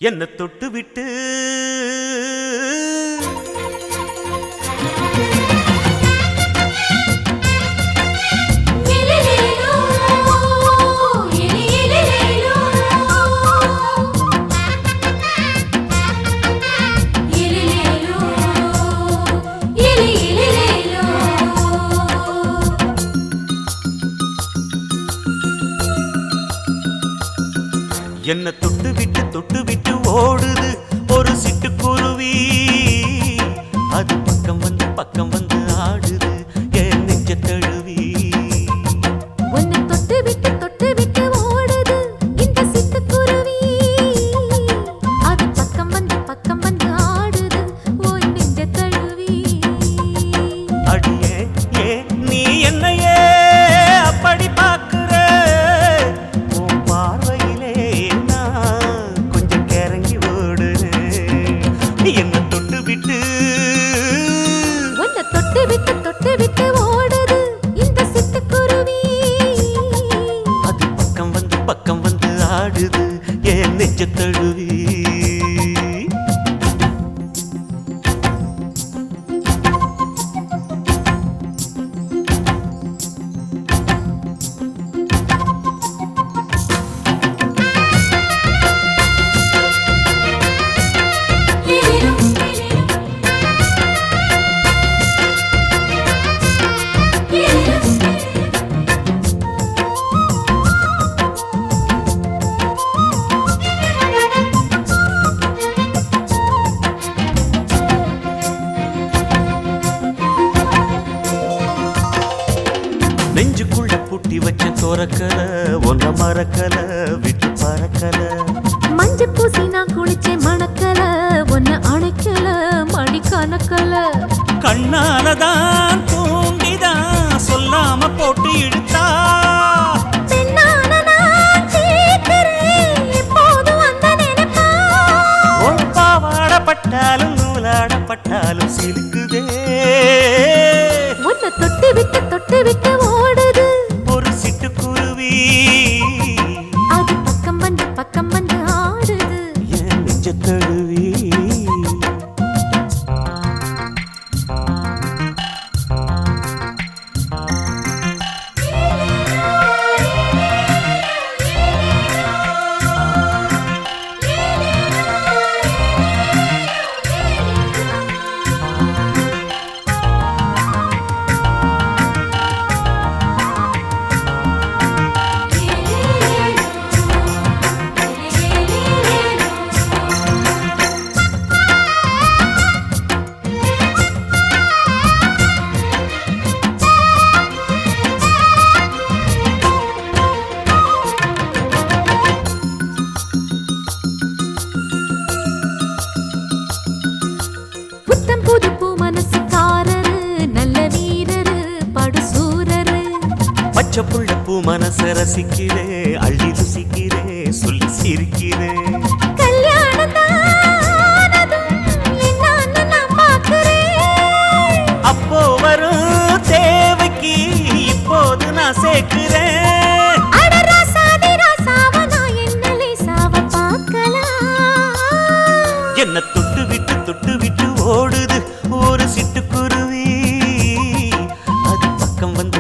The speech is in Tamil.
என்ன தொட்டு விட்டு என்ன தொட்டு விட்டு ஓடுது ஒரு சிட்டுக்குருவி. அது பக்கம் வந்து ஆடுது என் நெஞ்ச தழுவி. உன்னை தொட்டு விட்டு ஓடுது இந்த சிட்டுக்குருவி. அது பக்கம் வந்து ஆடுது உன் நெஞ்ச தழுவி. அடியே ஏன் நீ என்னையே அப்படி பார்க்கிற? உன் பார்வையிலே நான் கொஞ்சம் கிறங்கி ஓடுறேன். என்ன தொட்டு விட்டு உன்னை தொட்டு விட்டு ஓடுது இந்த சிட்டுக்குருவி. அது பக்கம் வந்து ஆடுது என் நெஞ்ச தழுவி. நெஞ்சுக்குள்ள பூட்டி வச்ச தோரக்கல ஒன்ன மறக்கல விட்டு பறக்கல. மஞ்ச பூசி நான் குளிச்சேன் மணக்கல ஒன்ன அணைக்கல மணி கணக்கல. கண்ணாலதான் தூண்டிதான் சொல்லாம போட்டு இழுத்தா. பெண்ணான நான் கேட்கிறேன் எப்போதும் அந்த நினைப்பா. உன் பாவாடப்பட்டாலும் நூலாடப்பட்டாலும் சிலுக்குதே. உன்னை தொட்டு விட்டு ஓடுது ஒரு சிட்டுக்குருவி. அது பக்கம் வந்து ஆடுது என் நெஞ்ச தழுவி. புத்தம் புது பூ மனசுக்காரரு நல்ல வீரரு படுசூரரு. பச்சை புள்ள பூ மனச ரசிக்கிறே அள்ளி ருசிக்கிறே சொல்லி சிரிக்கிறே. கல்யாணம் தானதும் என்னான்னு நான் பார்க்கிறேன். அப்போ வரும் தேவைக்கு இப்போது நான் சேர்க்கிறேன். அட ராசாதி ராசாவ நான் என்ன லேசாவ பார்க்கலாம். என்ன தொட்டு விட்டு ஓடுது ஒரு சிட்டுக்குருவி. அது பக்கம் வந்து